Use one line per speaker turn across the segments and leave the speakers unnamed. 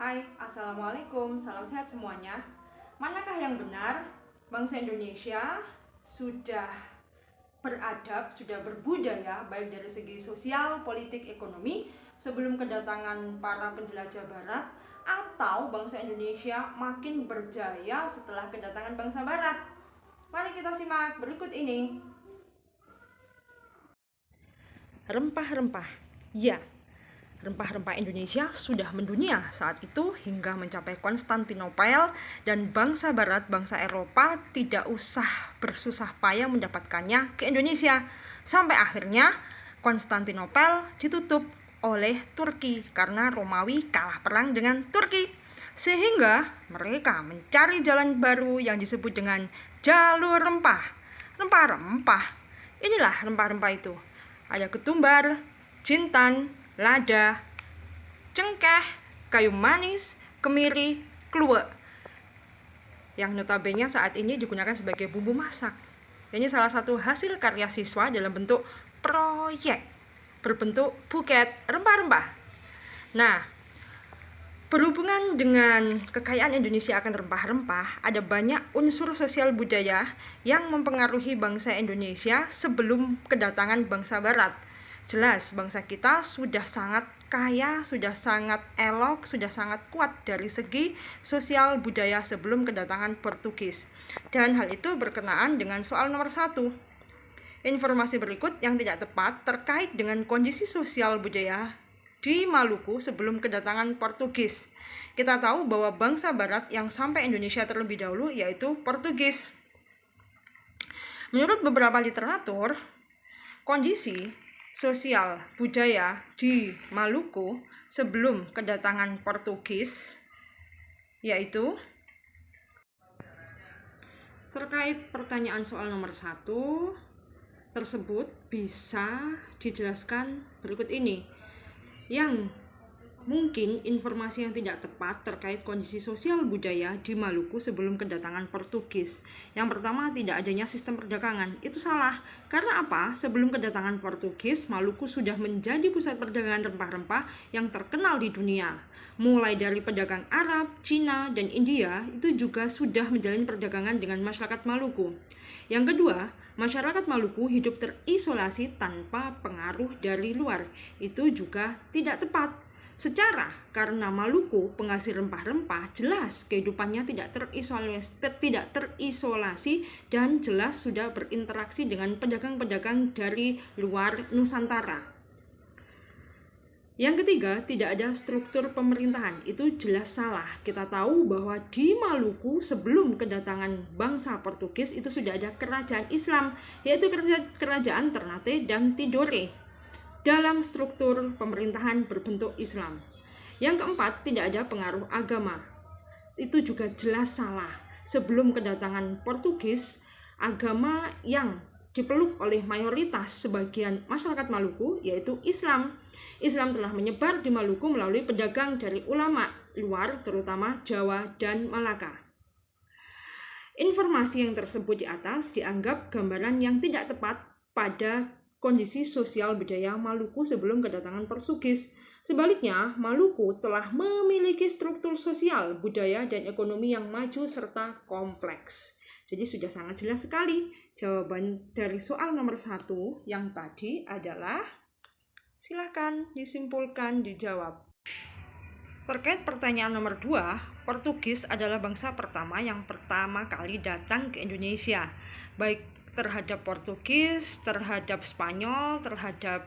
Hai, Assalamualaikum, salam sehat semuanya. Manakah yang benar? Bangsa Indonesia sudah beradab, sudah berbudaya, baik dari segi sosial, politik, ekonomi, sebelum kedatangan para penjelajah barat, atau bangsa Indonesia makin berjaya setelah kedatangan bangsa barat? Mari kita simak berikut ini. Rempah-rempah. Ya, rempah-rempah Indonesia sudah mendunia saat itu hingga mencapai Konstantinopel, dan bangsa barat, bangsa Eropa tidak usah bersusah payah mendapatkannya ke Indonesia. Sampai akhirnya Konstantinopel ditutup oleh Turki karena Romawi kalah perang dengan Turki. Sehingga mereka mencari jalan baru yang disebut dengan jalur rempah. Rempah-rempah. Inilah rempah-rempah itu. Ada ketumbar, jintan, lada, cengkeh, kayu manis, kemiri, kluwek, yang notabene saat ini digunakan sebagai bumbu masak. Ini salah satu hasil karya siswa dalam bentuk proyek berbentuk buket rempah-rempah. Nah, berhubungan dengan kekayaan Indonesia akan rempah-rempah, ada banyak unsur sosial budaya yang mempengaruhi bangsa Indonesia sebelum kedatangan bangsa barat. Jelas bangsa kita sudah sangat kaya, sudah sangat elok, sudah sangat kuat dari segi sosial budaya sebelum kedatangan Portugis. Dan hal itu berkenaan dengan soal nomor 1. Informasi berikut yang tidak tepat terkait dengan kondisi sosial budaya di Maluku sebelum kedatangan Portugis. Kita tahu bahwa bangsa barat yang sampai Indonesia terlebih dahulu yaitu Portugis. Menurut beberapa literatur, kondisi sosial budaya di Maluku sebelum kedatangan Portugis yaitu, terkait pertanyaan soal nomor 1 tersebut bisa dijelaskan berikut ini. Yang mungkin informasi yang tidak tepat terkait kondisi sosial budaya di Maluku sebelum kedatangan Portugis. Yang pertama, tidak adanya sistem perdagangan. Itu salah. Karena apa? Sebelum kedatangan Portugis, Maluku sudah menjadi pusat perdagangan rempah-rempah yang terkenal di dunia. Mulai dari pedagang Arab, Cina, dan India, itu juga sudah menjalin perdagangan dengan masyarakat Maluku. Yang kedua, masyarakat Maluku hidup terisolasi tanpa pengaruh dari luar. Itu juga tidak tepat. Secara karena Maluku penghasil rempah-rempah, jelas kehidupannya tidak terisolasi dan jelas sudah berinteraksi dengan pedagang-pedagang dari luar Nusantara. Yang ketiga, tidak ada struktur pemerintahan. Itu jelas salah. Kita tahu bahwa di Maluku sebelum kedatangan bangsa Portugis itu sudah ada kerajaan Islam, yaitu kerajaan Ternate dan Tidore, dalam struktur pemerintahan berbentuk Islam. Yang keempat, tidak ada pengaruh agama. Itu juga jelas salah. Sebelum kedatangan Portugis, agama yang dipeluk oleh mayoritas sebagian masyarakat Maluku yaitu Islam. Islam telah menyebar di Maluku melalui pedagang dari ulama luar, terutama Jawa dan Malaka. Informasi yang tersebut di atas dianggap gambaran yang tidak tepat pada kondisi sosial budaya Maluku sebelum kedatangan Portugis. Sebaliknya, Maluku telah memiliki struktur sosial, budaya, dan ekonomi yang maju serta kompleks. Jadi sudah sangat jelas sekali. Jawaban dari soal nomor 1 yang tadi adalah, silakan disimpulkan, dijawab. Terkait pertanyaan nomor 2, Portugis adalah bangsa pertama yang pertama kali datang ke Indonesia, baik terhadap Portugis, terhadap Spanyol, terhadap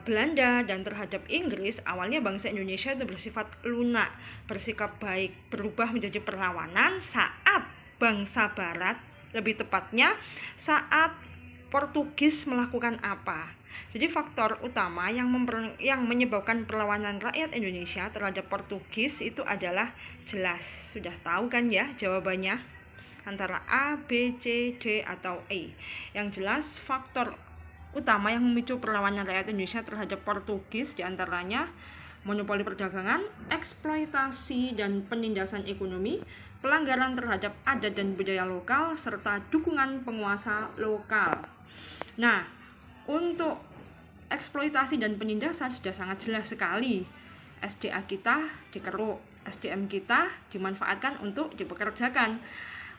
Belanda, dan terhadap Inggris. Awalnya bangsa Indonesia itu bersifat lunak, bersikap baik, berubah menjadi perlawanan saat bangsa Barat, lebih tepatnya saat Portugis melakukan apa. Jadi faktor utama yang menyebabkan perlawanan rakyat Indonesia terhadap Portugis itu adalah jelas. Sudah tahu kan ya jawabannya? Antara A, B, C, D, atau E. Yang jelas faktor utama yang memicu perlawanan rakyat Indonesia terhadap Portugis diantaranya monopoli perdagangan, eksploitasi dan penindasan ekonomi, pelanggaran terhadap adat dan budaya lokal, serta dukungan penguasa lokal. Nah, untuk eksploitasi dan penindasan sudah sangat jelas sekali. SDA kita dikeruk, SDM kita dimanfaatkan untuk dipekerjakan.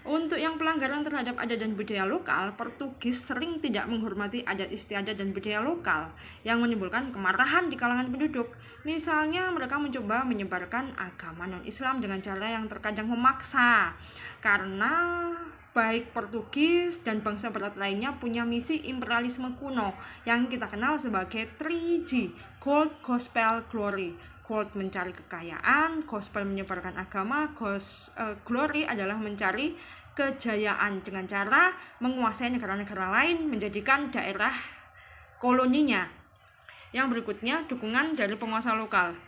Untuk yang pelanggaran terhadap adat dan budaya lokal, Portugis sering tidak menghormati adat istiadat dan budaya lokal yang menimbulkan kemarahan di kalangan penduduk. Misalnya mereka mencoba menyebarkan agama non-Islam dengan cara yang terkadang memaksa. Karena baik Portugis dan bangsa barat lainnya punya misi imperialisme kuno yang kita kenal sebagai 3G, Gold, Gospel, Glory. Gold mencari kekayaan, gospel menyebarkan agama, glory adalah mencari kejayaan dengan cara menguasai negara-negara lain, menjadikan daerah koloninya. Yang berikutnya, dukungan dari penguasa lokal.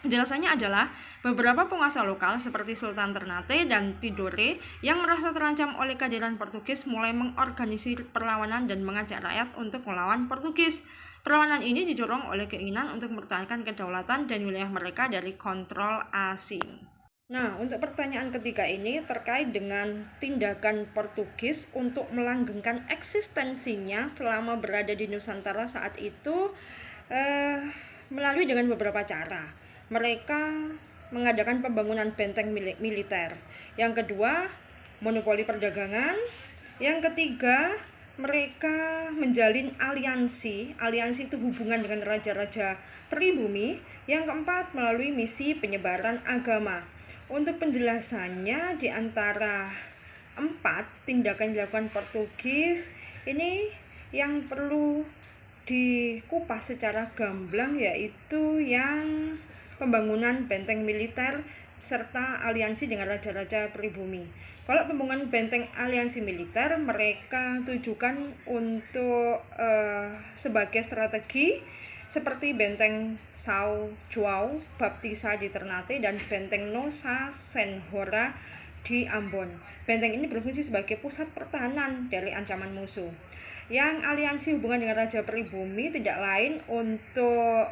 Penjelasannya adalah beberapa penguasa lokal seperti Sultan Ternate dan Tidore yang merasa terancam oleh kehadiran Portugis mulai mengorganisir perlawanan dan mengajak rakyat untuk melawan Portugis. Perlawanan ini didorong oleh keinginan untuk mempertahankan kedaulatan dan wilayah mereka dari kontrol asing. Nah, untuk pertanyaan ketiga ini terkait dengan tindakan Portugis untuk melanggengkan eksistensinya selama berada di Nusantara saat itu melalui dengan beberapa cara. Mereka mengadakan pembangunan benteng militer. Yang kedua, monopoli perdagangan. Yang ketiga, mereka menjalin aliansi. Aliansi itu hubungan dengan raja-raja pribumi. Yang keempat, melalui misi penyebaran agama. Untuk penjelasannya, di antara 4 tindakan yang dilakukan Portugis ini yang perlu dikupas secara gamblang, yaitu yang pembangunan benteng militer serta aliansi dengan raja-raja pribumi. Kalau pembangunan benteng aliansi militer, mereka tujukan untuk sebagai strategi seperti benteng São João Baptista di Ternate dan benteng Nossa Senhora di Ambon. Benteng ini berfungsi sebagai pusat pertahanan dari ancaman musuh. Yang aliansi hubungan dengan raja pribumi tidak lain untuk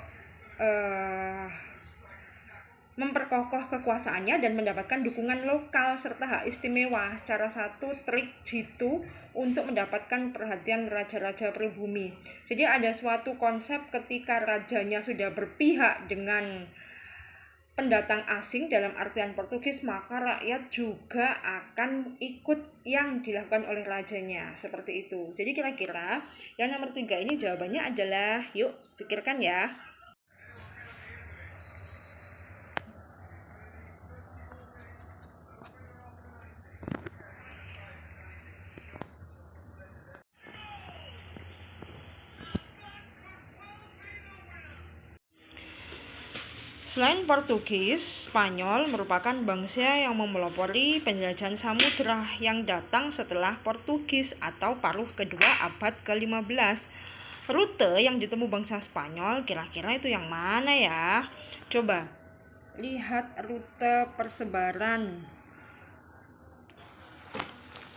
memperkokoh kekuasaannya dan mendapatkan dukungan lokal serta hak istimewa. Secara satu trik jitu untuk mendapatkan perhatian raja-raja pribumi. Jadi ada suatu konsep ketika rajanya sudah berpihak dengan pendatang asing dalam artian Portugis, maka rakyat juga akan ikut yang dilakukan oleh rajanya, seperti itu. Jadi kira-kira yang nomor 3 ini jawabannya adalah, yuk pikirkan ya. Selain Portugis, Spanyol merupakan bangsa yang memelopori penjelajahan samudera yang datang setelah Portugis atau paruh kedua abad ke-15. Rute yang ditempuh bangsa Spanyol kira-kira itu yang mana ya? Coba lihat rute persebaran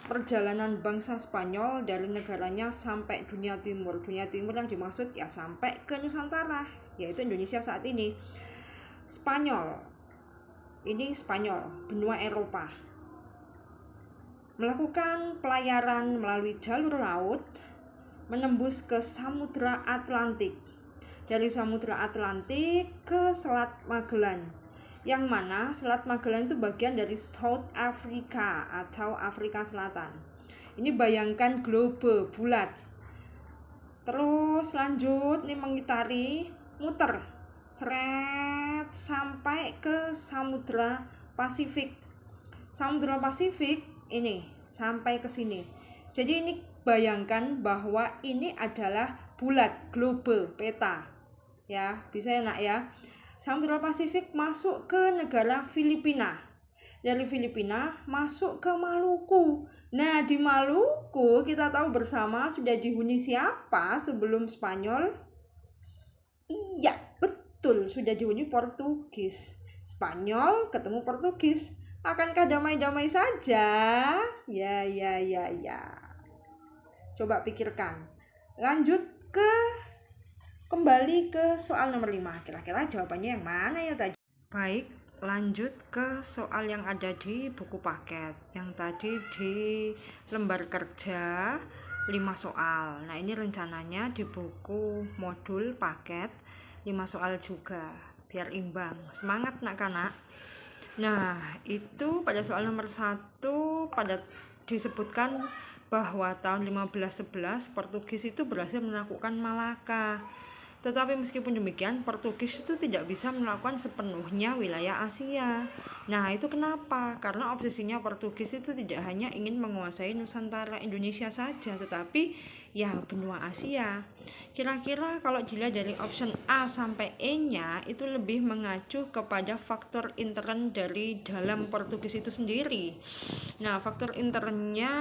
perjalanan bangsa Spanyol dari negaranya sampai dunia timur. Dunia timur yang dimaksud ya sampai ke Nusantara, yaitu Indonesia saat ini. Spanyol, benua Eropa, melakukan pelayaran melalui jalur laut menembus ke Samudra Atlantik. Dari Samudra Atlantik ke Selat Magellan, yang mana Selat Magellan itu bagian dari South Africa atau Afrika Selatan. Ini bayangkan globe bulat. Terus lanjut nih mengitari, muter seret sampai ke Samudra Pasifik. Samudra Pasifik ini sampai ke sini. Jadi ini bayangkan bahwa ini adalah bulat, globe, peta. Ya, bisa ya nak ya. Samudra Pasifik masuk ke negara Filipina. Dari Filipina masuk ke Maluku. Nah, di Maluku kita tahu bersama sudah dihuni siapa sebelum Spanyol? Iya, betul, sudah dihuni Portugis. Spanyol ketemu Portugis. Akankah damai-damai saja? Ya. Coba pikirkan. Lanjut kembali ke soal nomor 5. Kira-kira jawabannya yang mana ya tadi? Baik, lanjut ke soal yang ada di buku paket. Yang tadi di lembar kerja 5 soal. Nah, ini rencananya di buku modul paket 5 soal juga. biar imbang. Semangat nak-kanak. Nah, itu pada soal nomor 1 pada disebutkan bahwa tahun 1511 Portugis itu berhasil menaklukkan Malaka. Tetapi meskipun demikian, Portugis itu tidak bisa melakukan sepenuhnya wilayah Asia. Nah, itu kenapa? Karena obsesinya Portugis itu tidak hanya ingin menguasai Nusantara Indonesia saja, tetapi ya benua Asia. Kira-kira kalau dilihat dari option A sampai E-nya, itu lebih mengacu kepada faktor intern dari dalam Portugis itu sendiri. Nah, faktor internnya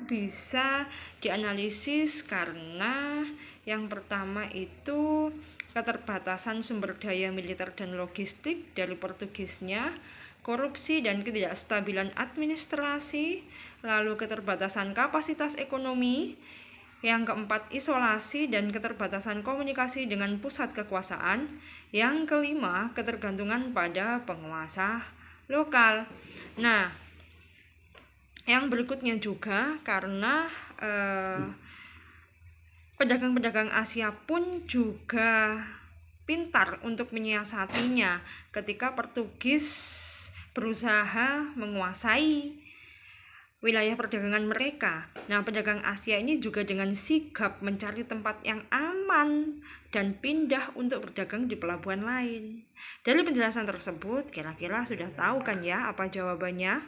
bisa dianalisis karena yang pertama itu keterbatasan sumber daya militer dan logistik dari Portugisnya, korupsi dan ketidakstabilan administrasi, lalu keterbatasan kapasitas ekonomi, yang keempat isolasi dan keterbatasan komunikasi dengan pusat kekuasaan, yang kelima ketergantungan pada penguasa lokal. Nah, yang berikutnya juga karena pedagang-pedagang Asia pun juga pintar untuk menyiasatinya ketika Portugis berusaha menguasai wilayah perdagangan mereka. Nah, pedagang Asia ini juga dengan sigap mencari tempat yang aman dan pindah untuk berdagang di pelabuhan lain. Dari penjelasan tersebut, kira-kira sudah tahu kan ya apa jawabannya?